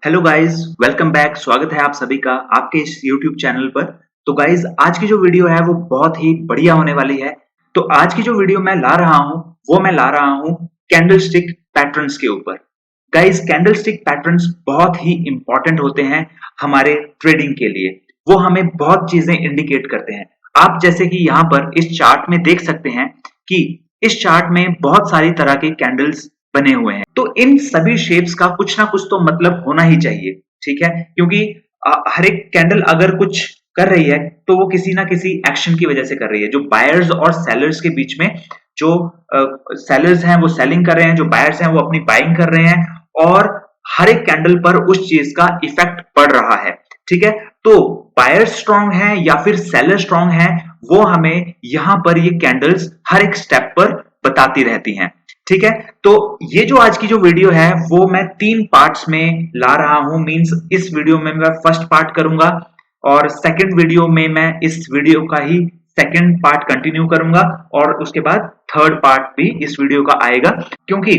Hello guys, welcome back. स्वागत है आप सभी का आपके इस यूट्यूब चैनल पर। तो गाइस, आज की जो वीडियो है वो बहुत ही बढ़िया होने वाली है। तो आज की जो वीडियो मैं ला रहा हूँ वो मैं ला रहा हूँ कैंडलस्टिक पैटर्न्स के ऊपर। गाइस, कैंडलस्टिक पैटर्न्स बहुत ही इंपॉर्टेंट होते हैं हमारे ट्रेडिंग के लिए। वो हमें बहुत चीजें इंडिकेट करते हैं। आप जैसे कि यहाँ पर इस चार्ट में देख सकते हैं कि इस चार्ट में बहुत सारी तरह के कैंडल्स बने हुए हैं। तो इन सभी शेप्स का कुछ ना कुछ तो मतलब होना ही चाहिए, ठीक है? क्योंकि हर एक कैंडल अगर कुछ कर रही है तो वो किसी ना किसी एक्शन की वजह से कर रही है। जो बायर्स और सेलर्स के बीच में जो सेलर्स हैं वो सेलिंग कर रहे हैं, जो बायर्स हैं वो अपनी बाइंग कर रहे हैं, और हर एक कैंडल पर उस चीज का इफेक्ट पड़ रहा है, ठीक है? तो बायर स्ट्रांग है या फिर सेलर स्ट्रांग है, वो हमें यहाँ पर ये कैंडल्स हर एक स्टेप पर बताती रहती हैं, ठीक है? तो ये जो आज की जो वीडियो है वो मैं 3 पार्ट्स में ला रहा हूं। मींस इस वीडियो में मैं फर्स्ट पार्ट करूंगा और सेकंड वीडियो में मैं इस वीडियो का ही सेकंड पार्ट कंटिन्यू करूंगा, और उसके बाद थर्ड पार्ट भी इस वीडियो का आएगा। क्योंकि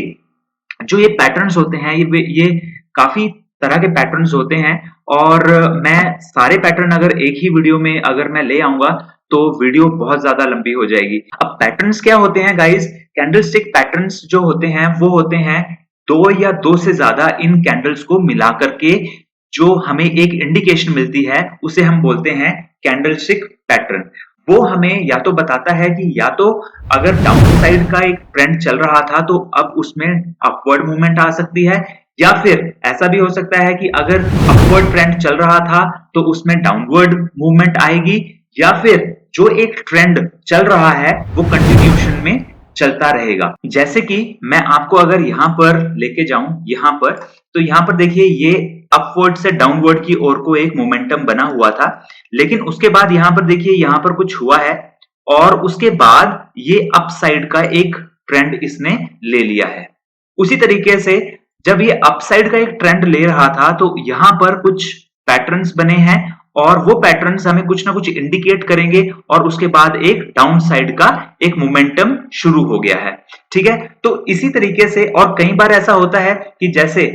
जो ये पैटर्न्स होते हैं ये काफी तरह के पैटर्न्स होते हैं, और मैं सारे पैटर्न अगर एक ही वीडियो में अगर मैं ले आऊंगा तो वीडियो बहुत ज्यादा लंबी हो जाएगी। अब पैटर्न्स क्या होते हैं गाइस? कैंडलस्टिक पैटर्न्स जो होते हैं वो होते हैं दो या दो से ज्यादा इन कैंडल्स को मिला करके जो हमें एक इंडिकेशन मिलती है उसे हम बोलते हैं कैंडलस्टिक पैटर्न। वो हमें या तो बताता है कि या तो अगर डाउन साइड का एक ट्रेंड चल रहा था तो अब उसमें अपवर्ड मूवमेंट आ सकती है, या फिर ऐसा भी हो सकता है कि अगर अपवर्ड ट्रेंड चल रहा था तो उसमें डाउनवर्ड मूवमेंट आएगी, या फिर जो एक ट्रेंड चल रहा है वो कंटिन्यूशन में चलता रहेगा। जैसे कि मैं आपको अगर यहां पर लेके जाऊं यहां पर, तो यहां पर देखिए ये अपवर्ड से डाउनवर्ड की ओर को एक मोमेंटम बना हुआ था, लेकिन उसके बाद यहां पर देखिए यहां पर कुछ हुआ है, और उसके बाद ये अपसाइड का एक ट्रेंड इसने ले लिया है। उसी तरीके से जब ये अपसाइड का एक ट्रेंड ले रहा था तो यहां पर कुछ पैटर्न्स बने हैं, और वो पैटर्न्स हमें कुछ ना कुछ इंडिकेट करेंगे, और उसके बाद एक डाउन साइड का एक मोमेंटम शुरू हो गया है, ठीक है? तो इसी तरीके से और कई बार ऐसा होता है कि जैसे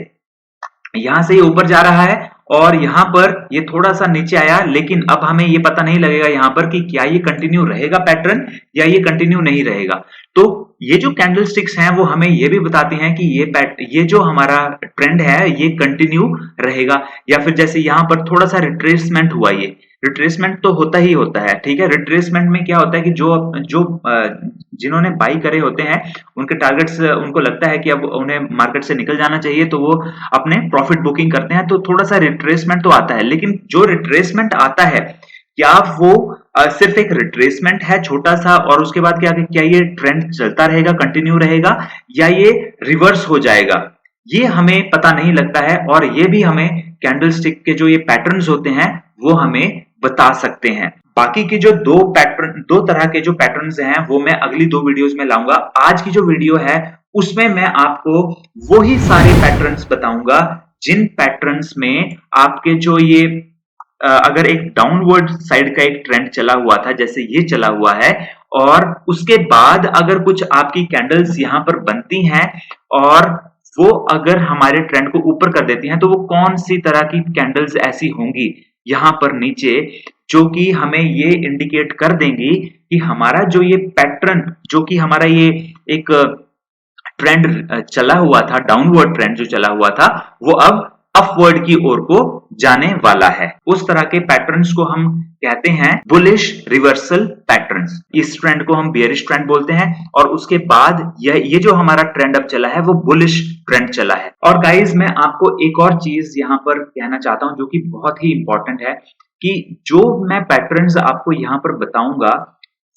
यहां से ये ऊपर जा रहा है और यहां पर ये थोड़ा सा नीचे आया, लेकिन अब हमें ये पता नहीं लगेगा यहां पर कि क्या ये कंटिन्यू रहेगा पैटर्न या ये कंटिन्यू नहीं रहेगा। तो ये जो कैंडल स्टिक्स हैं वो हमें ये भी बताती हैं कि ये जो हमारा ट्रेंड है ये कंटिन्यू रहेगा, या फिर जैसे यहां पर थोड़ा सा रिट्रेसमेंट हुआ, ये रिट्रेसमेंट तो होता ही होता है, ठीक है? रिट्रेसमेंट में क्या होता है कि जो जो जिन्होंने बाई करे होते हैं उनके टारगेट्स, उनको लगता है कि अब उन्हें मार्केट से निकल जाना चाहिए, तो वो अपने प्रॉफिट बुकिंग करते हैं, तो थोड़ा सा रिट्रेसमेंट तो आता है। लेकिन जो रिट्रेसमेंट आता है, क्या वो सिर्फ एक रिट्रेसमेंट है छोटा सा, और उसके बाद क्या ये ट्रेंड चलता रहेगा, कंटिन्यू रहेगा, या ये रिवर्स हो जाएगा? ये हमें पता नहीं लगता है, और ये भी हमें कैंडलस्टिक के जो ये पैटर्न्स होते हैं वो हमें बता सकते हैं। बाकी के जो दो तरह के जो पैटर्न्स हैं वो मैं अगली 2 वीडियोस में लाऊंगा। आज की जो वीडियो है उसमें मैं आपको वही सारे पैटर्न्स बताऊंगा जिन पैटर्न्स में आपके जो ये अगर एक डाउनवर्ड साइड का एक ट्रेंड चला हुआ था जैसे ये चला हुआ है, और उसके बाद अगर कुछ आपकी कैंडल्स यहां पर बनती हैं और वो अगर हमारे ट्रेंड को ऊपर कर देती हैं, तो वो कौन सी तरह की कैंडल्स ऐसी होंगी यहां पर नीचे जो कि हमें ये इंडिकेट कर देंगी कि हमारा जो ये पैटर्न, जो कि हमारा ये एक ट्रेंड चला हुआ था, डाउनवर्ड ट्रेंड जो चला हुआ था, वो अब अपवर्ड की ओर को जाने वाला है। उस तरह के पैटर्न्स को हम कहते हैं बुलिश रिवर्सल पैटर्न्स। इस ट्रेंड को हम बियरिश ट्रेंड बोलते हैं, और उसके बाद ये जो हमारा ट्रेंड अब चला है वो बुलिश ट्रेंड चला है। और गाइज, मैं आपको एक और चीज यहां पर कहना चाहता हूं जो कि बहुत ही इंपॉर्टेंट है, कि जो मैं पैटर्न्स आपको यहां पर बताऊंगा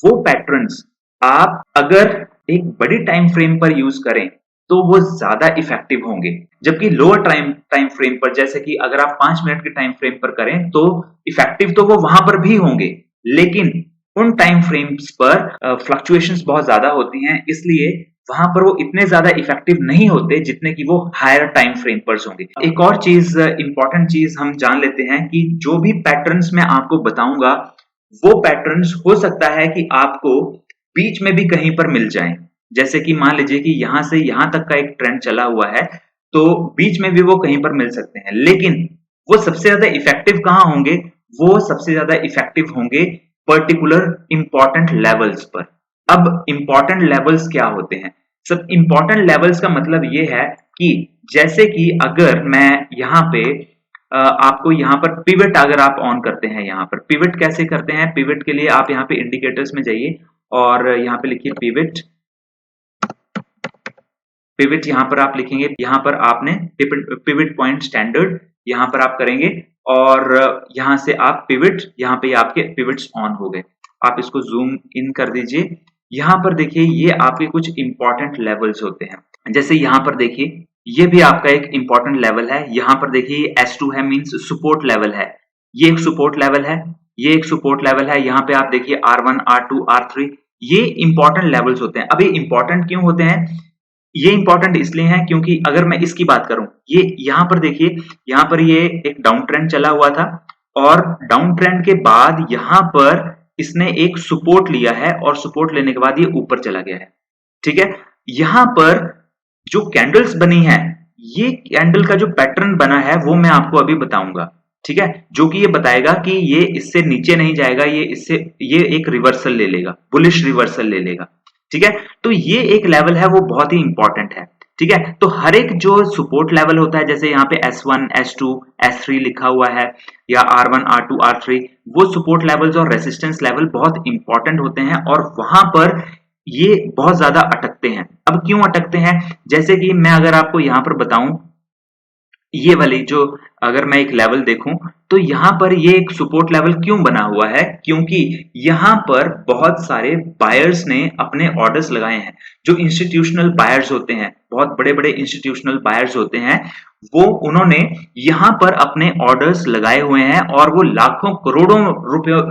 वो पैटर्न्स आप अगर एक बड़ी टाइम फ्रेम पर यूज करें तो वो ज्यादा इफेक्टिव होंगे, जबकि लोअर टाइम फ्रेम पर, जैसे कि अगर आप 5 मिनट के टाइम फ्रेम पर करें तो इफेक्टिव तो वो वहां पर भी होंगे, लेकिन उन टाइम फ्रेम्स पर फ्लक्चुएशंस बहुत ज्यादा होती हैं, इसलिए वहां पर वो इतने ज्यादा इफेक्टिव नहीं होते जितने कि वो हायर टाइम फ्रेम पर होंगे। एक और चीज, इंपॉर्टेंट चीज हम जान लेते हैं कि जो भी पैटर्न्स मैं आपको बताऊंगा वो पैटर्न्स हो सकता है कि आपको बीच में भी कहीं पर मिल जाएं। जैसे कि मान लीजिए कि यहां से यहां तक का एक ट्रेंड चला हुआ है, तो बीच में भी वो कहीं पर मिल सकते हैं, लेकिन वो सबसे ज्यादा इफेक्टिव कहाँ होंगे? वो सबसे ज्यादा इफेक्टिव होंगे पर्टिकुलर इंपॉर्टेंट लेवल्स पर। अब इंपॉर्टेंट लेवल्स क्या होते हैं? सब इंपॉर्टेंट लेवल्स का मतलब ये है कि जैसे कि अगर मैं यहाँ पे आपको यहाँ पर पिवट अगर आप ऑन करते हैं, यहाँ पर पिवट कैसे करते हैं? पिवट के लिए आप यहाँ पे इंडिकेटर्स में जाइए और यहाँ पे लिखिए पिवट। पिवट यहाँ पर आप लिखेंगे, यहाँ पर आपने पिवट पॉइंट स्टैंडर्ड यहाँ पर आप करेंगे और यहाँ से आप पिवट, यहाँ पे आपके पिवट्स ऑन हो गए। आप इसको जूम इन कर दीजिए। यहाँ पर देखिए ये आपके कुछ इंपॉर्टेंट लेवल्स होते हैं। जैसे यहाँ पर देखिए ये भी आपका एक इंपॉर्टेंट लेवल है। यहाँ पर देखिए S2 है, मींस सपोर्ट लेवल है। ये एक सपोर्ट लेवल है, ये एक सपोर्ट लेवल है। यहाँ पे आप देखिए R1, R2, R3, ये इंपॉर्टेंट लेवल्स होते हैं। अब ये इंपॉर्टेंट क्यों होते हैं? ये इंपॉर्टेंट इसलिए है क्योंकि अगर मैं इसकी बात करूं, ये यहाँ पर देखिए, यहाँ पर ये एक डाउन ट्रेंड चला हुआ था और डाउन ट्रेंड के बाद यहाँ पर इसने एक सपोर्ट लिया है और सपोर्ट लेने के बाद ये ऊपर चला गया है। ठीक है, यहाँ पर जो कैंडल्स बनी है, ये कैंडल का जो पैटर्न बना है वो मैं आपको अभी बताऊंगा। ठीक है, जो कि ये बताएगा कि ये इससे नीचे नहीं जाएगा, ये एक रिवर्सल ले लेगा, बुलिश रिवर्सल ले लेगा। ठीक है, तो ये एक लेवल है वो बहुत ही इंपॉर्टेंट है। ठीक है, तो हर एक जो सपोर्ट लेवल होता है, जैसे यहाँ पे S1, S2, S3 लिखा हुआ है या R1, R2, R3, वो सपोर्ट लेवल्स और रेसिस्टेंस लेवल बहुत इंपॉर्टेंट होते हैं और वहां पर ये बहुत ज्यादा अटकते हैं। अब क्यों अटकते हैं? जैसे कि मैं अगर आपको यहाँ पर बताऊं, ये वाली जो अगर मैं एक लेवल देखूं तो यहाँ पर ये एक सपोर्ट लेवल क्यों बना हुआ है? क्योंकि यहाँ पर बहुत सारे बायर्स ने अपने ऑर्डर्स लगाए हैं। जो इंस्टीट्यूशनल बायर्स होते हैं, बहुत बड़े बड़े इंस्टीट्यूशनल बायर्स होते हैं, वो उन्होंने यहाँ पर अपने ऑर्डर्स लगाए हुए हैं और वो लाखों करोड़ों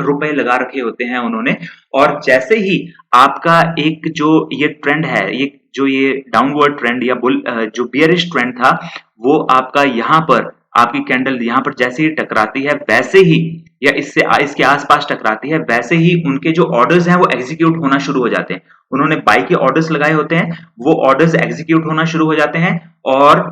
रुपए लगा रखे होते हैं उन्होंने। और जैसे ही आपका एक जो ये ट्रेंड है, ये डाउनवर्ड ट्रेंड या जो बियरिश ट्रेंड था, वो आपका यहाँ पर आपकी कैंडल यहाँ पर जैसे ही टकराती है, वैसे ही या इसके आसपास टकराती है, वैसे ही उनके जो ऑर्डर्स हैं वो एग्जीक्यूट होना शुरू हो जाते हैं। उन्होंने बाई के ऑर्डर्स लगाए होते हैं, वो ऑर्डर्स एग्जीक्यूट होना शुरू हो जाते हैं और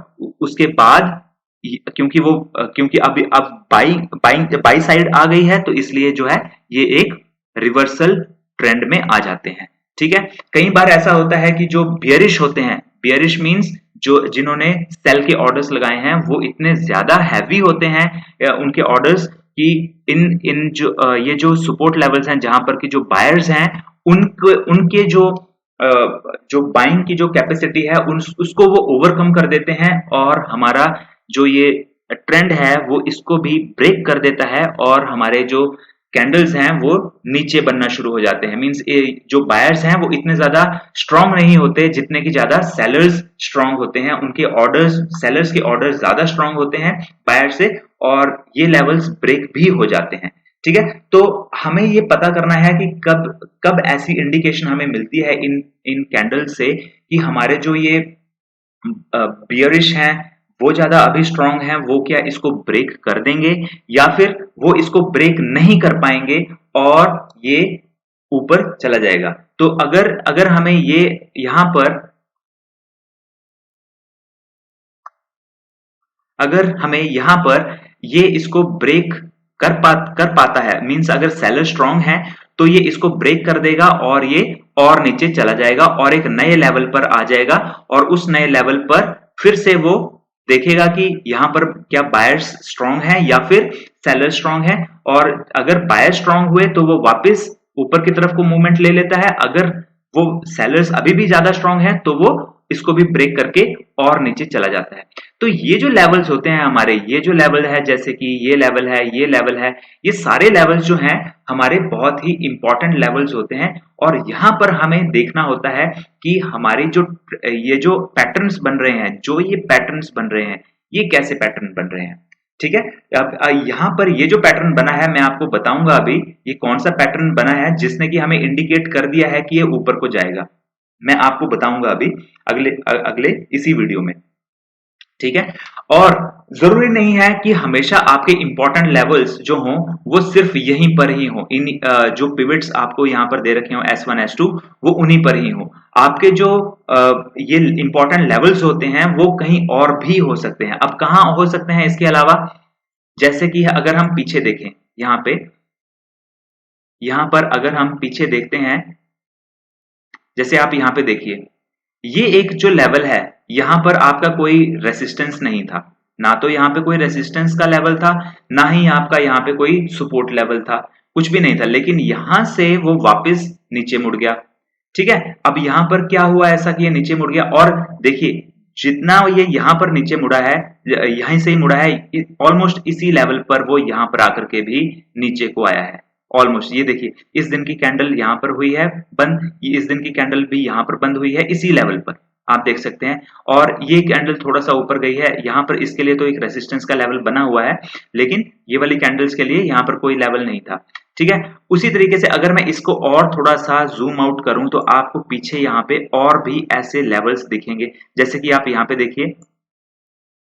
उसके बाद क्योंकि अभी अब बाई साइड आ गई है, तो इसलिए जो है ये एक रिवर्सल ट्रेंड में आ जाते हैं। ठीक है, कई बार ऐसा होता है कि जो बियरिश होते हैं, बियरिश मींस जो जिन्होंने सेल के ऑर्डर्स लगाए हैं वो इतने ज्यादा हैवी होते हैं उनके ऑर्डर्स कि इन इन जो ये जो सपोर्ट लेवल्स हैं जहां पर की जो बायर्स हैं उनके जो बाइंग की जो कैपेसिटी है उसको वो ओवरकम कर देते हैं और हमारा जो ये ट्रेंड है वो इसको भी ब्रेक कर देता है और हमारे जो कैंडल्स हैं वो नीचे बनना शुरू हो जाते हैं। मींस जो बायर्स हैं वो इतने ज्यादा स्ट्रांग नहीं होते जितने की ज्यादा सेलर्स स्ट्रांग होते हैं। उनके ऑर्डर्स, सेलर्स के ऑर्डर्स ज्यादा स्ट्रांग होते हैं बायर से और ये लेवल्स ब्रेक भी हो जाते हैं। ठीक है, तो हमें ये पता करना है कि कब कब ऐसी इंडिकेशन हमें मिलती है इन इन कैंडल से कि हमारे जो ये बियरिश हैं वो ज्यादा अभी स्ट्रांग हैं, वो क्या इसको ब्रेक कर देंगे या फिर वो इसको ब्रेक नहीं कर पाएंगे और ये ऊपर चला जाएगा। तो अगर अगर हमें ये यहां पर अगर हमें यहाँ पर ये इसको ब्रेक कर पाता है, मींस अगर सेलर स्ट्रांग है तो ये इसको ब्रेक कर देगा और ये और नीचे चला जाएगा और एक नए लेवल पर आ जाएगा और उस नए लेवल पर फिर से वो देखेगा कि यहाँ पर क्या बायर्स स्ट्रांग है या फिर सेलर स्ट्रांग है। और अगर बायर स्ट्रांग हुए तो वो वापस ऊपर की तरफ को मूवमेंट ले लेता है, अगर वो सेलर्स अभी भी ज्यादा स्ट्रांग है तो वो इसको भी ब्रेक करके और नीचे चला जाता है। तो ये जो लेवल्स होते हैं हमारे, ये जो लेवल है जैसे कि ये लेवल है, ये लेवल है, ये सारे लेवल्स जो हैं हमारे बहुत ही इंपॉर्टेंट लेवल्स होते हैं और यहाँ पर हमें देखना होता है कि हमारी जो ये जो पैटर्न्स बन रहे हैं, जो ये पैटर्न्स बन रहे हैं, ये कैसे पैटर्न बन रहे हैं। ठीक है, अब यहाँ पर ये जो पैटर्न बना है मैं आपको बताऊंगा अभी ये कौन सा पैटर्न बना है जिसने कि हमें इंडिकेट कर दिया है कि ये ऊपर को जाएगा। मैं आपको बताऊंगा अभी अगले अगले इसी वीडियो में। ठीक है। और जरूरी नहीं है कि हमेशा आपके इंपॉर्टेंट लेवल्स जो हों वो सिर्फ यहीं पर ही हो, इन जो पिवट्स आपको यहाँ पर दे रखे हो S1 S2 वो उन्हीं पर ही हो। आपके जो ये इंपॉर्टेंट लेवल्स होते हैं वो कहीं और भी हो सकते हैं। अब कहाँ हो सकते हैं इसके अलावा, जैसे कि अगर हम पीछे देखें, यहाँ पर अगर हम पीछे देखते हैं, जैसे आप यहाँ पे देखिए, ये एक जो लेवल है, यहाँ पर आपका कोई रेसिस्टेंस नहीं था, ना तो यहाँ पे कोई रेसिस्टेंस का लेवल था, ना ही आपका यहाँ पे कोई सपोर्ट लेवल था, कुछ भी नहीं था, लेकिन यहां से वो वापस नीचे मुड़ गया। ठीक है। अब यहाँ पर क्या हुआ ऐसा कि ये नीचे मुड़ गया, और देखिए जितना ये यहाँ पर नीचे मुड़ा है, यहीं से ही मुड़ा है, ऑलमोस्ट इसी लेवल पर वो यहाँ पर आकर के भी नीचे को आया है। ऑलमोस्ट ये देखिए, इस दिन की कैंडल यहाँ पर हुई है बंद, इस दिन की कैंडल भी यहाँ पर बंद हुई है इसी लेवल पर, आप देख सकते हैं। और ये कैंडल थोड़ा सा ऊपर गई है यहाँ पर, इसके लिए तो एक रेसिस्टेंस का लेवल बना हुआ है, लेकिन ये वाली कैंडल्स के लिए यहाँ पर कोई लेवल नहीं था। ठीक है। उसी तरीके से अगर मैं इसको और थोड़ा सा जूम आउट करूं तो आपको पीछे यहाँ पे और भी ऐसे लेवल्स दिखेंगे, जैसे कि आप यहाँ पे देखिए,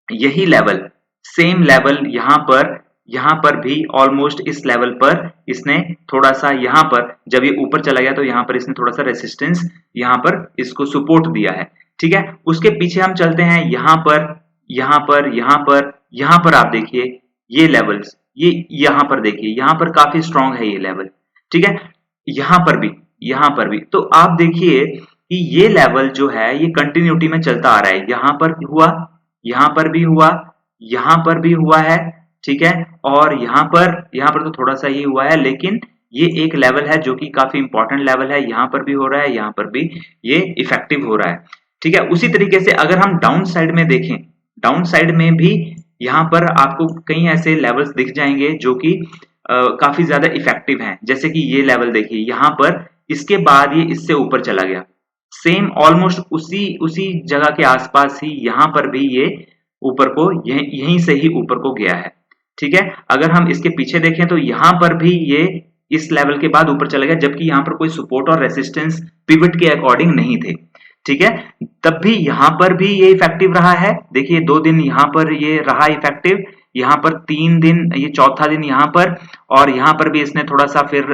यही लेवल, सेम लेवल यहाँ पर भी ऑलमोस्ट इस लेवल पर इसने थोड़ा सा, यहाँ पर जब ये ऊपर चला गया तो यहाँ पर इसने थोड़ा सा रेसिस्टेंस यहाँ पर इसको सपोर्ट दिया है। ठीक है। उसके पीछे हम चलते हैं, यहाँ पर आप देखिए ये लेवल्स, ये यहाँ पर देखिए, यहाँ पर काफी स्ट्रांग है ये लेवल। ठीक है। यहाँ पर भी तो आप देखिए कि ये लेवल जो है ये कंटिन्यूटी में चलता आ रहा है, यहाँ पर हुआ, यहाँ पर भी हुआ, यहाँ पर भी हुआ है। ठीक है। और यहाँ पर तो थोड़ा सा ही हुआ है, लेकिन ये एक लेवल है जो कि काफी इंपॉर्टेंट लेवल है, यहाँ पर भी हो रहा है, यहाँ पर भी ये इफेक्टिव हो रहा है। ठीक है। उसी तरीके से अगर हम डाउन साइड में देखें, डाउन साइड में भी यहाँ पर आपको कई ऐसे लेवल्स दिख जाएंगे जो कि काफी ज्यादा इफेक्टिव हैं, जैसे कि ये लेवल देखिए यहाँ पर, इसके बाद ये इससे ऊपर चला गया, सेम ऑलमोस्ट उसी उसी जगह के आसपास ही यहाँ पर भी ये ऊपर को यहीं से ही ऊपर को गया है। ठीक है। अगर हम इसके पीछे देखें तो यहाँ पर भी ये इस लेवल के बाद ऊपर चला गया, जबकि यहाँ पर कोई सपोर्ट और रेसिस्टेंस पिवट के अकॉर्डिंग नहीं थे। ठीक है। तब भी यहाँ पर भी ये इफेक्टिव रहा है, देखिए 2 दिन यहाँ पर ये रहा इफेक्टिव, यहाँ पर 3 दिन, ये चौथा दिन यहाँ पर, और यहाँ पर भी इसने थोड़ा सा फिर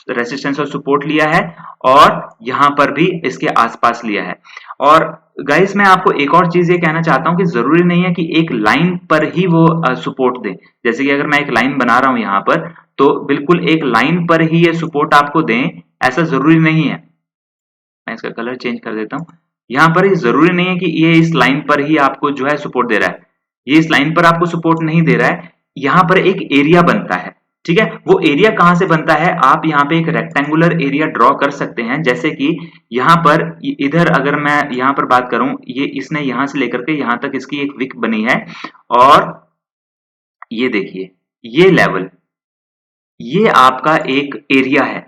रेसिस्टेंस और सपोर्ट लिया है, और यहाँ पर भी इसके आसपास लिया है। और गाइस मैं आपको एक और चीज ये कहना चाहता हूँ कि जरूरी नहीं है कि एक लाइन पर ही वो सपोर्ट दे। जैसे कि अगर मैं एक लाइन बना रहा हूँ यहाँ पर, तो बिल्कुल एक लाइन पर ही ये सपोर्ट आपको दें, ऐसा जरूरी नहीं है। मैं इसका कलर चेंज कर देता हूँ। यहाँ पर जरूरी नहीं है कि ये इस लाइन पर ही आपको जो है सपोर्ट दे रहा है, ये इस लाइन पर आपको सपोर्ट नहीं दे रहा है, यहाँ पर एक एरिया बनता है। ठीक है। वो एरिया कहां से बनता है, आप यहाँ पे एक रेक्टेंगुलर एरिया ड्रॉ कर सकते हैं, जैसे कि यहाँ पर इधर अगर मैं यहाँ पर बात करूं, ये इसने यहां से लेकर के यहाँ तक इसकी एक विक बनी है, और ये देखिए ये लेवल, ये आपका एक एरिया है।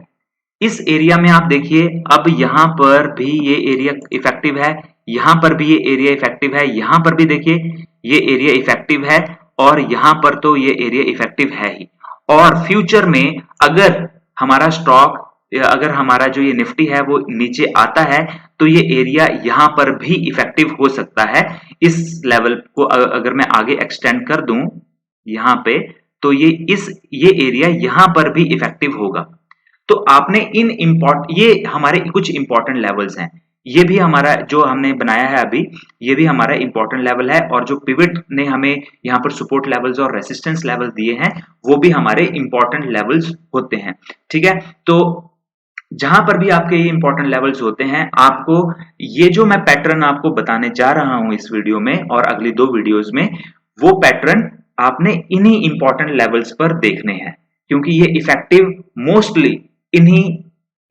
इस एरिया में आप देखिए, अब यहाँ पर भी ये एरिया इफेक्टिव है, यहाँ पर भी ये एरिया इफेक्टिव है, यहाँ पर भी देखिए ये एरिया इफेक्टिव है, और यहाँ पर तो ये एरिया इफेक्टिव है ही। और फ्यूचर में अगर हमारा स्टॉक या अगर हमारा जो ये निफ्टी है वो नीचे आता है, तो ये एरिया यहाँ पर भी इफेक्टिव हो सकता है। इस लेवल को अगर मैं आगे एक्सटेंड कर दूं यहाँ पे, तो ये एरिया यहाँ पर भी इफेक्टिव होगा। तो आपने ये हमारे कुछ इंपॉर्टेंट लेवल्स हैं, ये भी हमारा जो हमने बनाया है अभी, ये भी हमारा इंपॉर्टेंट लेवल है, और जो पिवट ने हमें यहाँ पर सपोर्ट लेवल्स और रेसिस्टेंस लेवल दिए हैं वो भी हमारे इंपॉर्टेंट लेवल्स होते हैं। ठीक है। तो जहां पर भी आपके ये इंपॉर्टेंट लेवल्स होते हैं, आपको ये जो मैं पैटर्न आपको बताने जा रहा हूं इस वीडियो में और अगली 2 वीडियोस में, वो पैटर्न आपने इन्हीं इंपॉर्टेंट लेवल्स पर देखने हैं, क्योंकि ये इफेक्टिव मोस्टली इन्हीं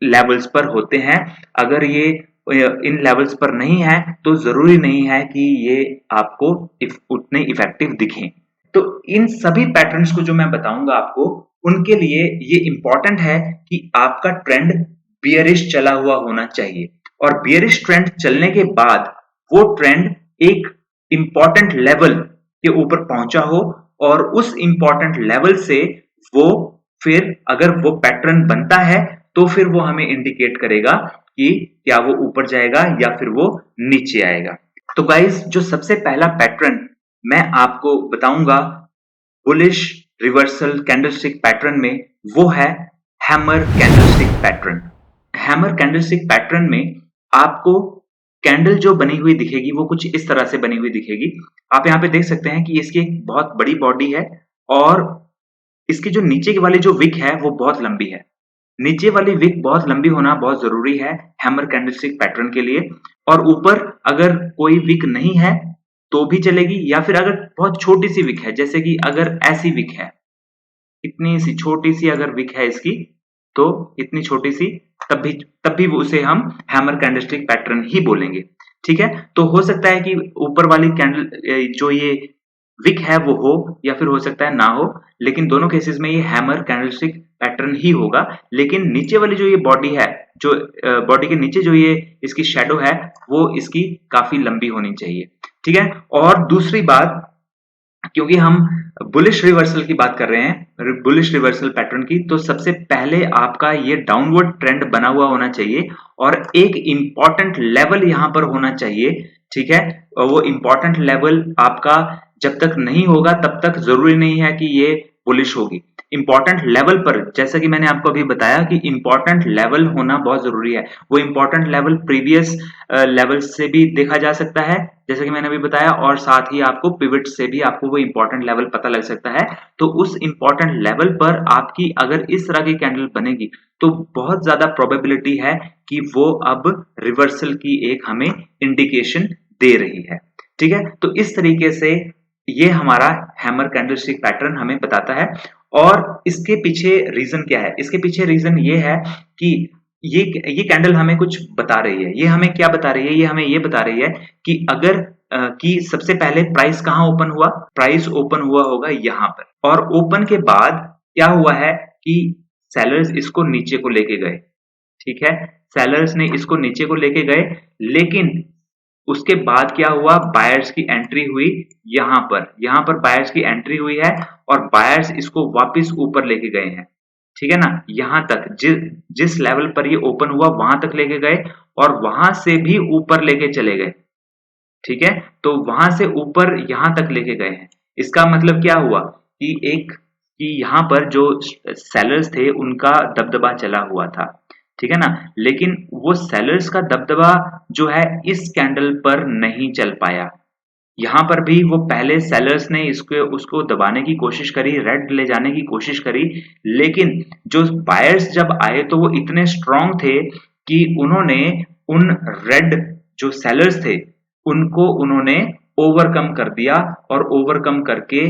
लेवल्स पर होते हैं। अगर ये इन लेवल्स पर नहीं है तो जरूरी नहीं है कि ये आपको उतने इफेक्टिव दिखें। तो इन सभी पैटर्न्स को जो मैं बताऊंगा आपको, उनके लिए ये इंपॉर्टेंट है कि आपका ट्रेंड बियरिश चला हुआ होना चाहिए, और बियरिश ट्रेंड चलने के बाद वो ट्रेंड एक इंपॉर्टेंट लेवल के ऊपर पहुंचा हो, और उस इंपॉर्टेंट लेवल से वो फिर अगर वो पैटर्न बनता है तो फिर वो हमें इंडिकेट करेगा कि क्या वो ऊपर जाएगा या फिर वो नीचे आएगा। तो गाइस जो सबसे पहला पैटर्न मैं आपको बताऊंगा बुलिश रिवर्सल कैंडलस्टिक पैटर्न में, वो है hammer candlestick pattern. Hammer candlestick pattern में आपको कैंडल जो बनी हुई दिखेगी वो कुछ इस तरह से बनी हुई दिखेगी। आप यहाँ पे देख सकते हैं कि इसकी एक बहुत बड़ी बॉडी है और इसकी जो नीचे की वाली जो विक है वो बहुत लंबी है। नीचे वाली विक बहुत लंबी होना बहुत जरूरी है हैमर कैंडलस्टिक पैटर्न के लिए। और ऊपर अगर कोई विक नहीं है तो भी चलेगी, या फिर अगर बहुत छोटी सी विक है, जैसे कि अगर ऐसी विक है, इतनी सी छोटी सी अगर विक है इसकी, तो इतनी छोटी सी, तब भी वो उसे हम हैमर कैंडलस्टिक पैटर्न ही बोलेंगे। ठीक है, तो हो सकता है कि ऊपर वाली कैंडल जो ये विक है वो हो, या फिर हो सकता है ना हो, लेकिन दोनों केसेस में ये हैमर कैंडलस्टिक पैटर्न ही होगा। लेकिन नीचे वाली जो ये बॉडी है, जो बॉडी के नीचे जो ये इसकी शेडो है, वो इसकी काफी लंबी होनी चाहिए। ठीक है, और दूसरी बात, क्योंकि हम बुलिश रिवर्सल की बात कर रहे हैं, बुलिश रिवर्सल पैटर्न की, तो सबसे पहले आपका ये डाउनवर्ड ट्रेंड बना हुआ होना चाहिए और एक इंपॉर्टेंट लेवल यहां पर होना चाहिए। ठीक है, और वो इंपॉर्टेंट लेवल आपका जब तक नहीं होगा तब तक जरूरी नहीं है कि ये बुलिश होगी। इंपॉर्टेंट लेवल पर, जैसा कि मैंने आपको अभी बताया कि इंपॉर्टेंट लेवल होना बहुत जरूरी है। वो इंपॉर्टेंट लेवल प्रीवियस लेवल से भी देखा जा सकता है, जैसा कि मैंने अभी बताया, और साथ ही आपको पिवट से भी आपको वो इंपॉर्टेंट लेवल पता लग सकता है। तो उस इंपॉर्टेंट लेवल पर आपकी अगर इस तरह की कैंडल बनेगी तो बहुत ज्यादा प्रोबेबिलिटी है कि वो अब रिवर्सल की एक हमें इंडिकेशन दे रही है। ठीक है, तो इस तरीके से ये हमारा हैमर कैंडलस्टिक पैटर्न हमें बताता है। और इसके पीछे रीजन क्या है? इसके पीछे रीजन ये है कि ये कैंडल हमें कुछ बता रही है। ये हमें क्या बता रही है? ये हमें ये बता रही है कि अगर कि सबसे पहले प्राइस कहाँ ओपन हुआ? प्राइस ओपन हुआ होगा यहाँ पर, और ओपन के बाद क्या हुआ है कि सेलर्स इसको नीचे को लेके गए। ठीक है, सेलर्स ने इसको नीचे को लेके गए, लेकिन उसके बाद क्या हुआ? बायर्स की एंट्री हुई यहाँ पर बायर्स की एंट्री हुई है और बायर्स इसको वापस ऊपर लेके गए हैं। ठीक है ना, यहाँ तक जिस लेवल पर ये ओपन हुआ वहां तक लेके गए और वहां से भी ऊपर लेके चले गए। ठीक है, तो वहां से ऊपर यहां तक लेके गए हैं। इसका मतलब क्या हुआ कि यहाँ पर जो सेलर्स थे उनका दबदबा चला हुआ था। ठीक है ना, लेकिन वो सेलर्स का दबदबा जो है इस कैंडल पर नहीं चल पाया। यहाँ पर भी वो पहले सेलर्स ने इसको उसको दबाने की कोशिश करी, रेड ले जाने की कोशिश करी, लेकिन जो बायर्स जब आए तो वो इतने स्ट्रांग थे कि उन्होंने उन रेड जो सेलर्स थे उनको उन्होंने ओवरकम कर दिया, और ओवरकम करके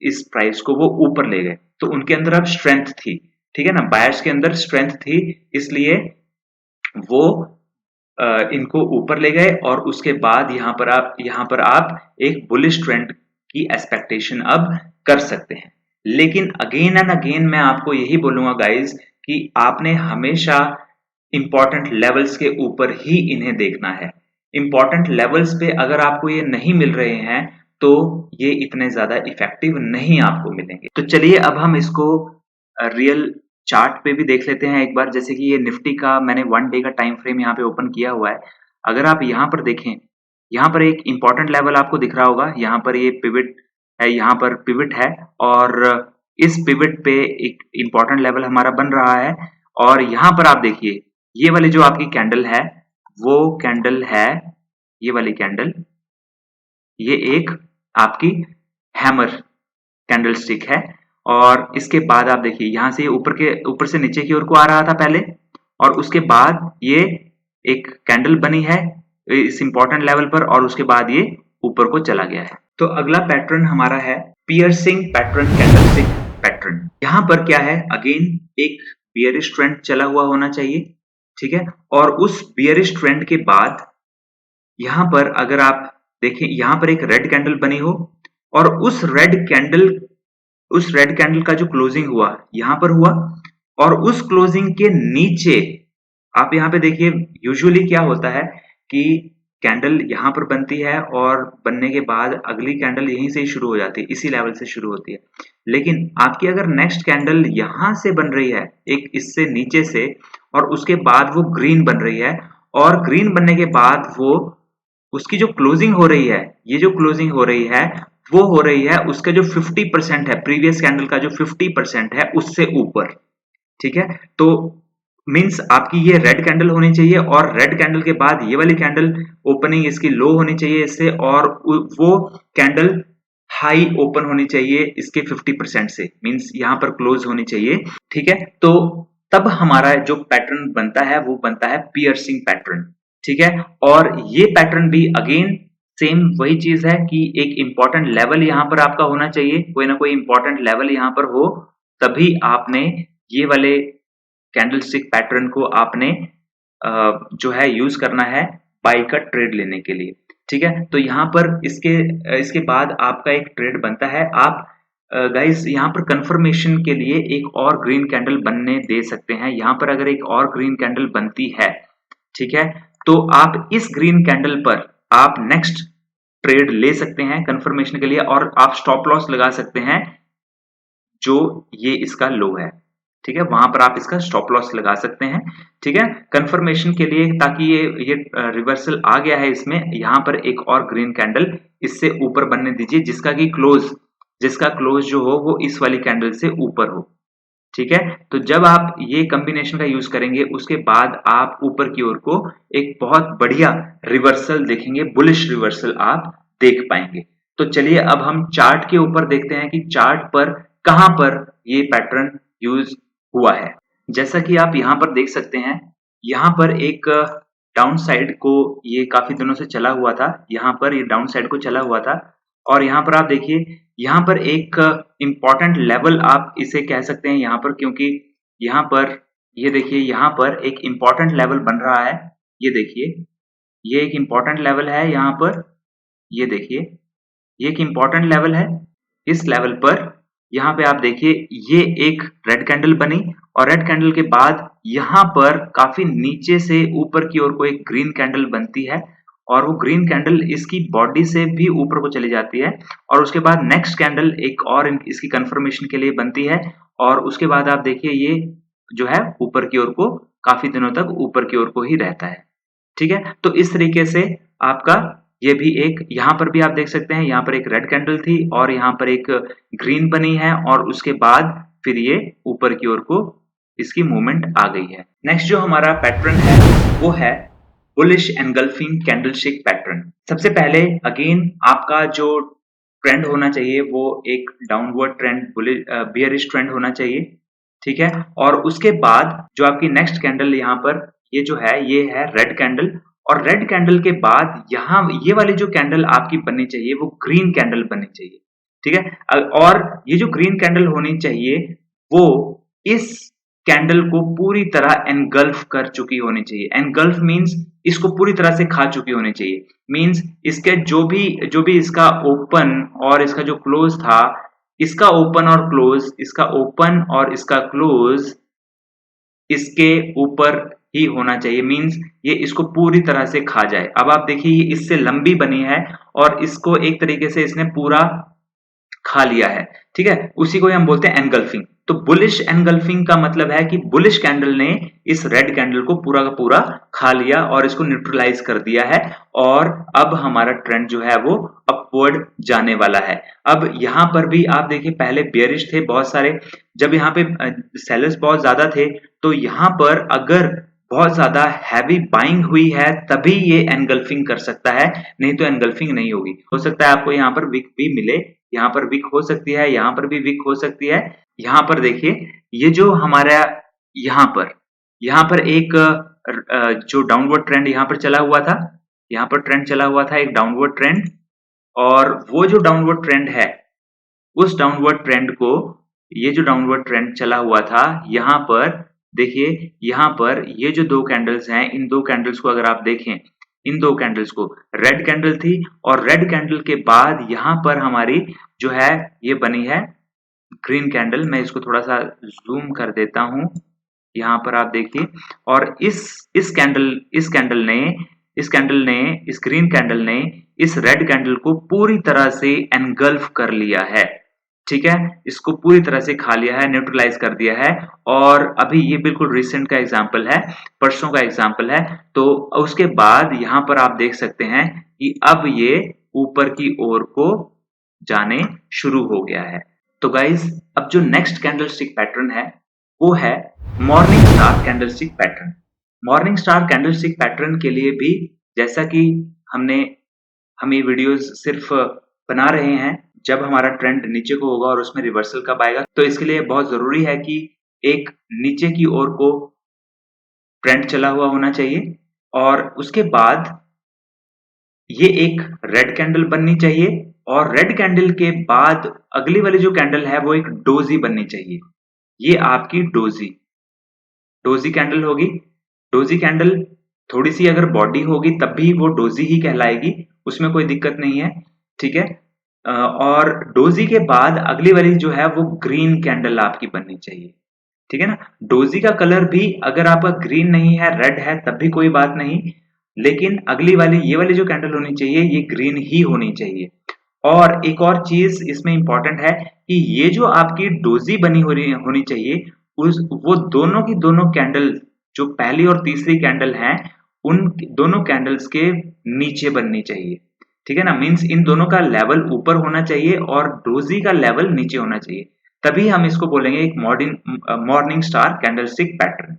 इस प्राइस को वो ऊपर ले गए। तो उनके अंदर अब स्ट्रेंथ थी। ठीक है ना, बायर्स के अंदर स्ट्रेंथ थी, इसलिए वो इनको ऊपर ले गए। और उसके बाद यहाँ पर आप एक बुलिश ट्रेंड की एक्सपेक्टेशन अब कर सकते हैं। लेकिन अगेन एंड अगेन मैं आपको यही बोलूंगा गाइज कि आपने हमेशा इंपॉर्टेंट लेवल्स के ऊपर ही इन्हें देखना है। इंपॉर्टेंट लेवल्स पे अगर आपको ये नहीं मिल रहे हैं तो ये इतने ज्यादा इफेक्टिव नहीं आपको मिलेंगे। तो चलिए अब हम इसको रियल चार्ट पे भी देख लेते हैं एक बार। जैसे कि ये निफ्टी का मैंने 1 डे का टाइम फ्रेम यहाँ पे ओपन किया हुआ है। अगर आप यहाँ पर देखें, यहाँ पर एक इंपॉर्टेंट लेवल आपको दिख रहा होगा, यहाँ पर ये पिवट है, यहाँ पर पिवट है, और इस पिवट पे एक इंपॉर्टेंट लेवल हमारा बन रहा है। और यहाँ पर आप देखिए, ये वाली जो आपकी कैंडल है वो कैंडल है, ये वाली कैंडल, ये एक आपकी हैमर कैंडलस्टिक है। और इसके बाद आप देखिए यहाँ से ऊपर से नीचे की ओर को आ रहा था पहले, और उसके बाद ये एक कैंडल बनी है इस इंपॉर्टेंट लेवल पर, और उसके बाद ये ऊपर को चला गया है। तो अगला पैटर्न हमारा है पियर्सिंग पैटर्न, कैंडलस्टिक पैटर्न। यहाँ पर क्या है? अगेन एक बियरिश ट्रेंड चला हुआ होना चाहिए। ठीक है, और उस बियरिश ट्रेंड के बाद यहाँ पर अगर आप देखें, यहाँ पर एक रेड कैंडल बनी हो, और उस रेड कैंडल का जो क्लोजिंग हुआ यहाँ पर हुआ, और उस क्लोजिंग के नीचे आप यहाँ पे देखिए, यूजुअली क्या होता है कि कैंडल यहाँ पर बनती है और बनने के बाद अगली कैंडल यहीं से ही शुरू हो जाती है, इसी लेवल से शुरू होती है। लेकिन आपकी अगर नेक्स्ट कैंडल यहाँ से बन रही है, एक इससे नीचे से, और उसके बाद वो ग्रीन बन रही है, और ग्रीन बनने के बाद वो उसकी जो क्लोजिंग हो रही है, ये जो क्लोजिंग हो रही है वो हो रही है उसका जो 50% है, प्रीवियस कैंडल का जो 50% है उससे ऊपर। ठीक है, तो मींस आपकी ये रेड कैंडल होनी चाहिए और रेड कैंडल के बाद ये वाली कैंडल ओपनिंग इसकी लो होनी चाहिए इससे, और वो कैंडल हाई ओपन होनी चाहिए इसके 50% से, मींस यहां पर क्लोज होनी चाहिए। ठीक है, तो तब हमारा जो पैटर्न बनता है वो बनता है पियर्सिंग पैटर्न। ठीक है, और ये पैटर्न भी अगेन सेम वही चीज है कि एक इंपॉर्टेंट लेवल यहां पर आपका होना चाहिए, कोई ना कोई इंपॉर्टेंट लेवल यहां पर हो, तभी आपने ये वाले कैंडलस्टिक पैटर्न को आपने जो है यूज करना है बाई का ट्रेड लेने के लिए। ठीक है, तो यहाँ पर इसके बाद आपका एक ट्रेड बनता है। आप गाइस यहाँ पर कंफर्मेशन के लिए एक और ग्रीन कैंडल बनने दे सकते हैं। यहाँ पर अगर एक और ग्रीन कैंडल बनती है, ठीक है, तो आप इस ग्रीन कैंडल पर आप नेक्स्ट ट्रेड ले सकते हैं कंफर्मेशन के लिए, और आप स्टॉप लॉस लगा सकते हैं जो ये इसका लो है। ठीक है, वहां पर आप इसका स्टॉप लॉस लगा सकते हैं। ठीक है, कंफर्मेशन के लिए, ताकि ये रिवर्सल आ गया है इसमें, यहां पर एक और ग्रीन कैंडल इससे ऊपर बनने दीजिए जिसका क्लोज जो हो वो इस वाली कैंडल से ऊपर हो। ठीक है, तो जब आप ये कॉम्बिनेशन का यूज करेंगे उसके बाद आप ऊपर की ओर को एक बहुत बढ़िया रिवर्सल देखेंगे, बुलिश रिवर्सल आप देख पाएंगे। तो चलिए अब हम चार्ट के ऊपर देखते हैं कि चार्ट पर कहां पर ये पैटर्न यूज हुआ है। जैसा कि आप यहां पर देख सकते हैं, यहां पर एक डाउन साइड को ये काफी दिनों से चला हुआ था, यहां पर ये डाउन साइड को चला हुआ था, और यहाँ पर आप देखिए यहाँ पर एक इम्पॉर्टेंट लेवल आप इसे कह सकते हैं यहाँ पर, क्योंकि यहाँ पर ये देखिए यहाँ पर एक इम्पॉर्टेंट लेवल बन रहा है। ये देखिए ये एक इम्पॉर्टेंट लेवल है यहाँ पर, ये देखिए ये एक इम्पॉर्टेंट लेवल है। इस लेवल पर यहाँ पे आप देखिए ये एक रेड कैंडल बनी, और रेड कैंडल के बाद यहाँ पर काफी नीचे से ऊपर की ओर को एक ग्रीन कैंडल बनती है, और वो ग्रीन कैंडल इसकी बॉडी से भी ऊपर को चली जाती है, और उसके बाद नेक्स्ट कैंडल एक और इसकी कंफर्मेशन के लिए बनती है, और उसके बाद आप देखिए ये जो है ऊपर की ओर को काफी दिनों तक ऊपर की ओर को ही रहता है। ठीक है, तो इस तरीके से आपका ये भी एक, यहाँ पर भी आप देख सकते हैं यहाँ पर एक रेड कैंडल थी और यहाँ पर एक ग्रीन बनी है, और उसके बाद फिर ये ऊपर की ओर को इसकी मूवमेंट आ गई है। नेक्स्ट जो हमारा पैटर्न है वो है बुलिश एनगल्फिंग कैंडलस्टिक पैटर्न। सबसे पहले अगेन आपका जो ट्रेंड होना चाहिए वो एक डाउनवर्ड ट्रेंड, बियरिश ट्रेंड होना चाहिए। ठीक है, और उसके बाद जो आपकी नेक्स्ट कैंडल यहाँ पर ये जो है ये है रेड कैंडल, और रेड कैंडल के बाद यहाँ ये वाली जो कैंडल आपकी बननी चाहिए वो ग्रीन कैंडल बननी चाहिए। ठीक है, और ये जो ग्रीन कैंडल होनी चाहिए वो इस कैंडल को पूरी तरह एनगल्फ कर चुकी होनी चाहिए। एनगल्फ मींस इसको पूरी तरह से खा चुकी होनी चाहिए, मींस इसके जो भी इसका ओपन और इसका जो क्लोज था, इसका ओपन और क्लोज, इसका ओपन और इसका क्लोज इसके ऊपर ही होना चाहिए, मींस ये इसको पूरी तरह से खा जाए। अब आप देखिए ये इससे लंबी बनी है और इसको एक तरीके से इसने पूरा खा लिया है। ठीक है, उसी को हम बोलते हैं एनगल्फिंग। तो बुलिश एनगल्फिंग का मतलब है कि बुलिश कैंडल ने इस रेड कैंडल को पूरा का पूरा खा लिया और इसको न्यूट्रलाइज कर दिया है, और अब हमारा ट्रेंड जो है वो अपवर्ड जाने वाला है। अब यहाँ पर भी आप देखिए पहले बेयरिश थे बहुत सारे, जब यहाँ पे सेलर्स बहुत ज्यादा थे, तो यहाँ पर अगर बहुत ज्यादा हैवी बाइंग हुई है तभी ये एनगल्फिंग कर सकता है, नहीं तो एनगल्फिंग नहीं होगी। हो सकता है आपको यहाँ पर विक भी मिले, यहाँ पर विक हो सकती है, यहाँ पर भी विक हो सकती है। यहाँ पर देखिए ये जो हमारा यहाँ पर एक जो डाउनवर्ड ट्रेंड यहाँ पर चला हुआ था, यहाँ पर ट्रेंड चला हुआ था एक डाउनवर्ड ट्रेंड, और वो जो डाउनवर्ड ट्रेंड है उस डाउनवर्ड ट्रेंड को, ये जो डाउनवर्ड ट्रेंड चला हुआ था यहाँ पर देखिए, यहाँ पर ये जो दो कैंडल्स हैं, इन दो कैंडल्स को अगर आप देखें, इन दो कैंडल्स को, रेड कैंडल थी और रेड कैंडल के बाद यहाँ पर हमारी जो है ये बनी है ग्रीन कैंडल। मैं इसको थोड़ा सा जूम कर देता हूं, यहाँ पर आप देखिए, और इस कैंडल ने इस ग्रीन कैंडल ने इस रेड कैंडल को पूरी तरह से एनगल्फ कर लिया है। ठीक है, इसको पूरी तरह से खा लिया है, न्यूट्रलाइज कर दिया है। और अभी ये बिल्कुल रिसेंट का एग्जाम्पल है, परसों का एग्जाम्पल है। तो उसके बाद यहाँ पर आप देख सकते हैं कि अब ये ऊपर की ओर को जाने शुरू हो गया है। तो गाइज, अब जो नेक्स्ट कैंडलस्टिक पैटर्न है वो है morning star candlestick pattern. Morning star candlestick pattern के लिए भी जैसा कि हमने हम ये वीडियोस सिर्फ बना रहे हैं जब हमारा ट्रेंड नीचे को होगा और उसमें रिवर्सल कब आएगा, तो इसके लिए बहुत जरूरी है कि एक नीचे की ओर को ट्रेंड चला हुआ होना चाहिए और उसके बाद ये एक रेड कैंडल बननी चाहिए और रेड कैंडल के बाद अगली वाली जो कैंडल है वो एक डोजी बननी चाहिए। ये आपकी डोजी डोजी कैंडल होगी। डोजी कैंडल थोड़ी सी अगर बॉडी होगी तब भी वो डोजी ही कहलाएगी, उसमें कोई दिक्कत नहीं है। ठीक है। और डोजी के बाद अगली वाली जो है वो ग्रीन कैंडल आपकी बननी चाहिए। ठीक है ना। डोजी का कलर भी अगर आपका ग्रीन नहीं है, रेड है, तब भी कोई बात नहीं, लेकिन अगली वाली ये वाली जो कैंडल होनी चाहिए ये ग्रीन ही होनी चाहिए। और एक और चीज इसमें इंपॉर्टेंट है कि ये जो आपकी डोजी बनी होनी चाहिए, उस वो दोनों की दोनों कैंडल जो पहली और तीसरी कैंडल हैं उन दोनों कैंडल्स के नीचे बननी चाहिए। ठीक है ना। मीन्स इन दोनों का लेवल ऊपर होना चाहिए और डोजी का लेवल नीचे होना चाहिए, तभी हम इसको बोलेंगे एक मॉर्निंग स्टार कैंडलस्टिक पैटर्न।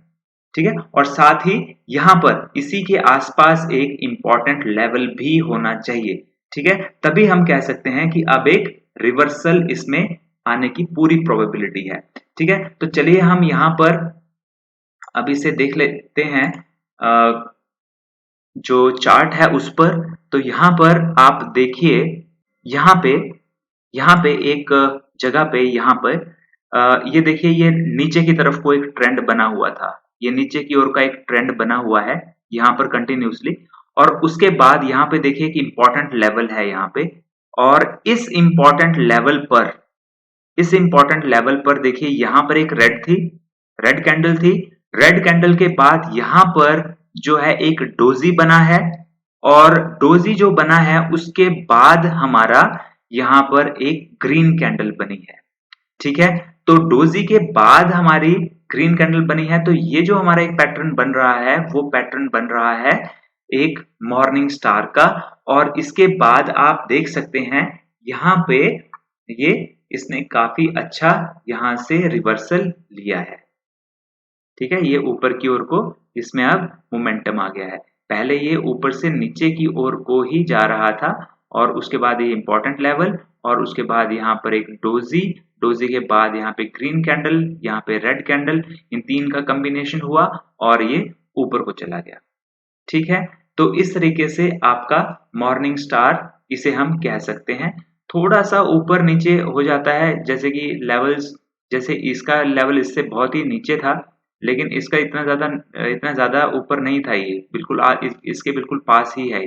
ठीक है। और साथ ही यहाँ पर इसी के आसपास एक इंपॉर्टेंट लेवल भी होना चाहिए। ठीक है। तभी हम कह सकते हैं कि अब एक रिवर्सल इसमें आने की पूरी प्रोबेबिलिटी है। ठीक है। तो चलिए हम यहाँ पर अब इसे देख लेते हैं जो चार्ट है उस पर। तो यहाँ पर आप देखिए, यहाँ पे यहाँ पे एक जगह पे यहाँ पर ये देखिए, ये नीचे की तरफ को एक ट्रेंड बना हुआ था, ये नीचे की ओर का एक ट्रेंड बना हुआ है यहाँ पर कंटिन्यूसली। और उसके बाद यहाँ पे देखिए कि इंपॉर्टेंट लेवल है यहाँ पे, और इस इंपॉर्टेंट लेवल पर देखिए यहाँ पर एक रेड कैंडल थी। रेड कैंडल के बाद यहाँ पर जो है एक डोजी बना है, और डोजी जो बना है उसके बाद हमारा यहाँ पर एक ग्रीन कैंडल बनी है। ठीक है। तो डोजी के बाद हमारी ग्रीन कैंडल बनी है, तो ये जो हमारा एक पैटर्न बन रहा है वो पैटर्न बन रहा है एक मॉर्निंग स्टार का। और इसके बाद आप देख सकते हैं यहाँ पे ये इसने काफी अच्छा यहाँ से रिवर्सल लिया है। ठीक है। ये ऊपर की ओर को इसमें अब मोमेंटम आ गया है। पहले ये ऊपर से नीचे की ओर को ही जा रहा था, और उसके बाद ये इंपॉर्टेंट लेवल, और उसके बाद यहाँ पर एक डोजी, डोजी के बाद यहाँ पे ग्रीन कैंडल, यहाँ पे रेड कैंडल, इन तीन का कॉम्बिनेशन हुआ और ये ऊपर को चला गया। ठीक है। तो इस तरीके से आपका मॉर्निंग स्टार इसे हम कह सकते हैं। थोड़ा सा ऊपर नीचे हो जाता है, जैसे कि लेवल्स, जैसे इसका लेवल इससे बहुत ही नीचे था, लेकिन इसका इतना ज्यादा ऊपर नहीं था। ये बिल्कुल इसके बिल्कुल पास ही है।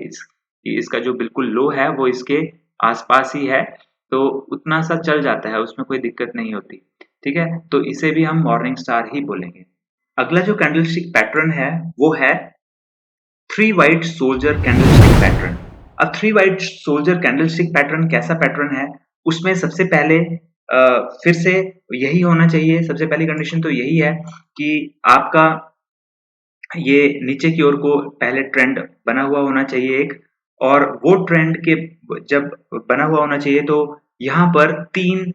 इसका जो बिल्कुल लो है वो इसके आसपास ही है, तो उतना सा चल जाता है, उसमें कोई दिक्कत नहीं होती। ठीक है। तो इसे भी हम मॉर्निंग स्टार ही बोलेंगे। अगला जो कैंडलस्टिक पैटर्न है वो है three white soldier candlestick pattern. अब three white soldier candlestick pattern कैसा पैटर्न है, उसमें सबसे पहले फिर से यही होना चाहिए। सबसे पहली कंडीशन तो यही है कि आपका ये नीचे की ओर को पहले ट्रेंड बना हुआ होना चाहिए एक, और वो ट्रेंड के जब बना हुआ होना चाहिए तो यहाँ पर तीन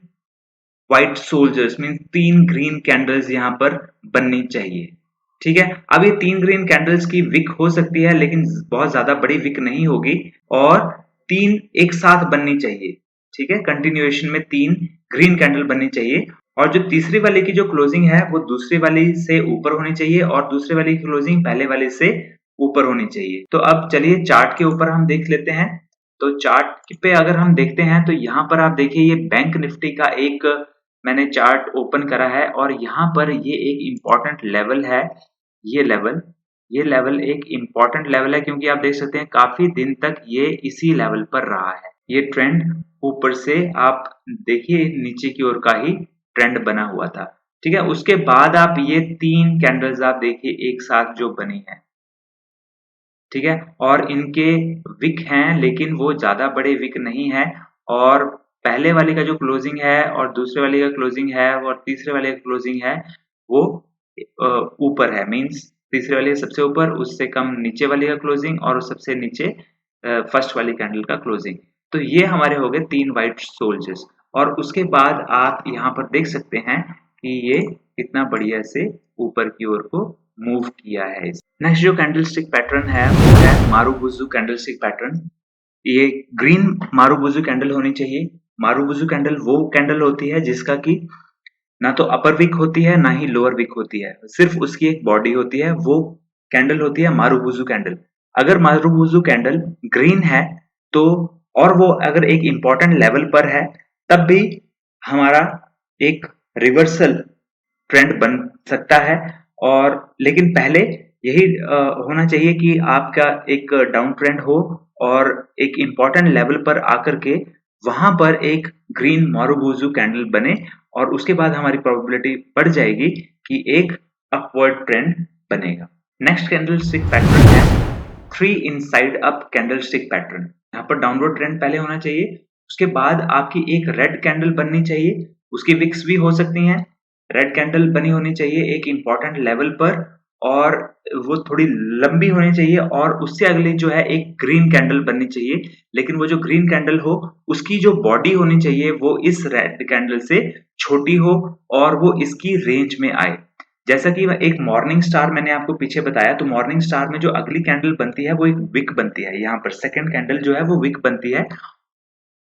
व्हाइट सोल्जर्स मीन तीन ग्रीन कैंडल्स यहाँ पर बननी चाहिए। ठीक है। अब ये तीन ग्रीन कैंडल्स की विक हो सकती है, लेकिन बहुत ज्यादा बड़ी विक नहीं होगी, और तीन एक साथ बननी चाहिए। ठीक है। कंटिन्यूएशन में तीन ग्रीन कैंडल बननी चाहिए, और जो तीसरी वाले की जो क्लोजिंग है वो दूसरी वाली से ऊपर होनी चाहिए, और दूसरी वाली की क्लोजिंग पहले वाले से ऊपर होनी चाहिए। तो अब चलिए चार्ट के ऊपर हम देख लेते हैं। तो चार्ट पे अगर हम देखते हैं तो यहाँ पर आप देखिए, ये बैंक निफ्टी का एक मैंने चार्ट ओपन करा है, और यहाँ पर ये एक इम्पॉर्टेंट लेवल है। ये लेवल एक इम्पॉर्टेंट लेवल है, क्योंकि आप देख सकते हैं काफी दिन तक ये इसी लेवल पर रहा है। ये ट्रेंड ऊपर से आप देखिए नीचे की ओर का ही ट्रेंड बना हुआ था। ठीक है। उसके बाद आप ये तीन कैंडल्स आप देखिए एक साथ जो बनी है। ठीक है। और इनके विक हैं, लेकिन वो ज्यादा बड़े विक नहीं है, और पहले वाले का जो क्लोजिंग है और दूसरे वाले का क्लोजिंग है और तीसरे वाले का क्लोजिंग है वो ऊपर है, मीन्स तीसरे वाले सबसे ऊपर, उससे कम नीचे वाले का क्लोजिंग और सबसे नीचे फर्स्ट वाली कैंडल का क्लोजिंग। तो ये हमारे हो गए 3 व्हाइट सोल्जर्स। और उसके बाद आप यहाँ पर देख सकते हैं कि ये कितना बढ़िया से ऊपर की ओर को मूव किया है। नेक्स्ट जो कैंडलस्टिक पैटर्न है वो है मारुबुजु कैंडलस्टिक पैटर्न। ये ग्रीन मारुबुजु कैंडल होनी चाहिए। मारुबुजु कैंडल वो कैंडल होती है जिसका कि ना तो अपर विक होती है ना ही लोअर विक होती है, सिर्फ उसकी एक बॉडी होती है, वो कैंडल होती है मारुबुजु कैंडल। अगर मारुबुजु कैंडल ग्रीन है तो, और वो अगर एक इंपॉर्टेंट लेवल पर है, तब भी हमारा एक रिवर्सल ट्रेंड बन सकता है। और लेकिन पहले यही होना चाहिए कि आपका एक डाउन ट्रेंड हो और एक इंपॉर्टेंट लेवल पर आकर के वहां पर एक ग्रीन मारुबुजु कैंडल बने, और उसके बाद हमारी प्रोबेबिलिटी बढ़ जाएगी कि एक अपवर्ड ट्रेंड बनेगा। नेक्स्ट कैंडलस्टिक पैटर्न है 3 इनसाइड अप कैंडलस्टिक पैटर्न। यहाँ पर डाउनवर्ड ट्रेंड पहले होना चाहिए, उसके बाद आपकी एक रेड कैंडल बननी चाहिए, उसकी विक्स भी हो सकती हैं। रेड कैंडल बनी होनी चाहिए एक इंपॉर्टेंट लेवल पर, और वो थोड़ी लंबी होनी चाहिए, और उससे अगली जो है एक ग्रीन कैंडल बननी चाहिए। लेकिन वो जो ग्रीन कैंडल हो उसकी जो बॉडी होनी चाहिए वो इस रेड कैंडल से छोटी हो और वो इसकी रेंज में आए। जैसा कि एक मॉर्निंग स्टार मैंने आपको पीछे बताया, तो मॉर्निंग स्टार में जो अगली कैंडल बनती है वो एक विक बनती है। यहाँ पर सेकंड कैंडल जो है वो विक बनती है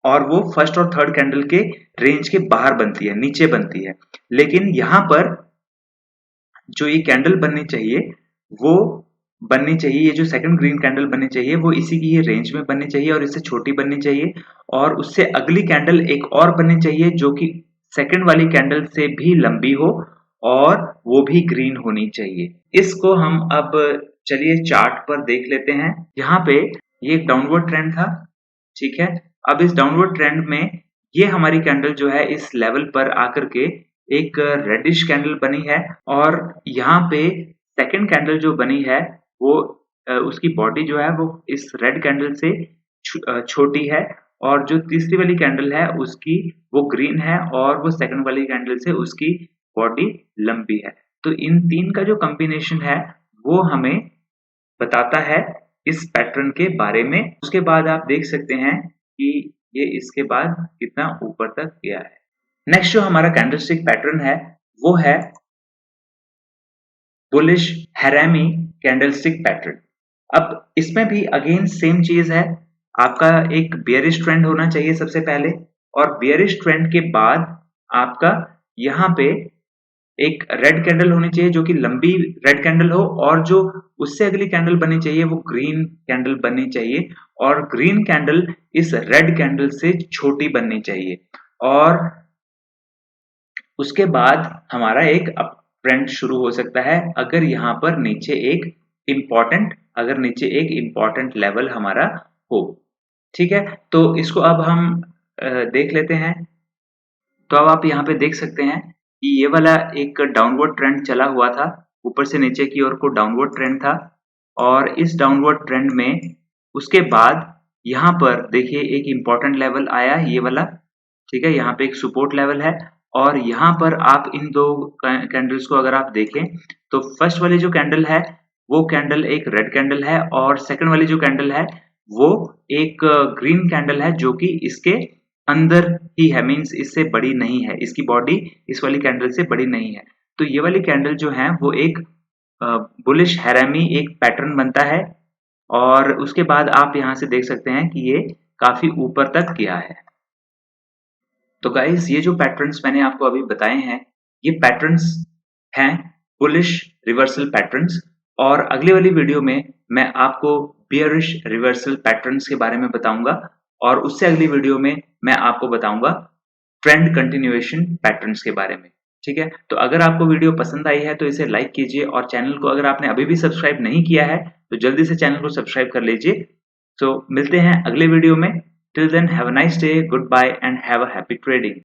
और वो फर्स्ट और थर्ड कैंडल के रेंज के बाहर बनती है, नीचे बनती है। लेकिन यहाँ पर जो ये कैंडल बननी चाहिए वो बननी चाहिए, ये जो सेकंड ग्रीन कैंडल बननी चाहिए वो इसी की ही रेंज में बननी चाहिए और इससे छोटी बननी चाहिए, और उससे अगली कैंडल एक और बननी चाहिए जो कि सेकंड वाली कैंडल से भी लंबी हो और वो भी ग्रीन होनी चाहिए। इसको हम अब चलिए चार्ट पर देख लेते हैं। यहाँ पे ये एक डाउनवर्ड ट्रेंड था, ठीक है। अब इस डाउनवर्ड ट्रेंड में ये हमारी कैंडल जो है इस लेवल पर आकर के एक रेडिश कैंडल बनी है, और यहाँ पे सेकंड कैंडल जो बनी है वो उसकी बॉडी जो है वो इस रेड कैंडल से छोटी है, और जो तीसरी वाली कैंडल है उसकी वो ग्रीन है और वो सेकंड वाली कैंडल से उसकी बॉडी लंबी है। तो इन तीन का जो कॉम्बिनेशन है वो हमें बताता है इस पैटर्न के बारे में। उसके बाद आप देख सकते हैं कि ये इसके बाद कितना ऊपर तक गया है। नेक्स्ट जो हमारा कैंडलस्टिक पैटर्न है वो है बुलिश हैरामी कैंडलस्टिक पैटर्न। अब इसमें भी अगेन सेम चीज है, आपका एक बेयरिश ट्रेंड होना चाहिए सबसे पहले, और बेयरिश ट्रेंड के बाद आपका यहाँ पे एक रेड कैंडल होनी चाहिए जो कि लंबी रेड कैंडल हो, और जो उससे अगली कैंडल बननी चाहिए वो ग्रीन कैंडल बननी चाहिए, और ग्रीन कैंडल इस रेड कैंडल से छोटी बननी चाहिए। और उसके बाद हमारा एक अप ट्रेंड शुरू हो सकता है अगर यहाँ पर नीचे एक इम्पॉर्टेंट लेवल हमारा हो, ठीक है। तो इसको अब हम देख लेते हैं। तो अब आप यहाँ पे देख सकते हैं कि ये वाला एक डाउनवर्ड ट्रेंड चला हुआ था, ऊपर से नीचे की ओर को डाउनवर्ड ट्रेंड था, और इस डाउनवर्ड ट्रेंड में उसके बाद यहाँ पर देखिए एक इम्पॉर्टेंट लेवल आया, ये वाला, ठीक है। यहाँ पे एक सपोर्ट लेवल है, और यहाँ पर आप इन दो कैंडल्स को अगर आप देखें तो फर्स्ट वाली जो कैंडल है वो कैंडल एक रेड कैंडल है, और सेकंड वाली जो कैंडल है वो एक ग्रीन कैंडल है जो कि इसके अंदर ही है, मीन्स इससे बड़ी नहीं है, इसकी बॉडी इस वाली कैंडल से बड़ी नहीं है। तो ये वाली कैंडल जो है वो एक बुलिश हैरामी एक पैटर्न बनता है, और उसके बाद आप यहाँ से देख सकते हैं कि ये काफी ऊपर तक गया है। तो गाइस ये जो पैटर्न्स मैंने आपको अभी बताए हैं ये पैटर्न्स हैं बुलिश रिवर्सल पैटर्न्स, और अगली वाली वीडियो में मैं आपको बियरिश रिवर्सल पैटर्न्स के बारे में बताऊंगा, और उससे अगली वीडियो में मैं आपको बताऊंगा ट्रेंड कंटिन्यूएशन पैटर्न्स के बारे में, ठीक है। तो अगर आपको वीडियो पसंद आई है तो इसे लाइक कीजिए, और चैनल को अगर आपने अभी भी सब्सक्राइब नहीं किया है तो जल्दी से चैनल को सब्सक्राइब कर लीजिए। तो मिलते हैं अगले वीडियो में। Till then, have a nice day, goodbye, and have a happy trading.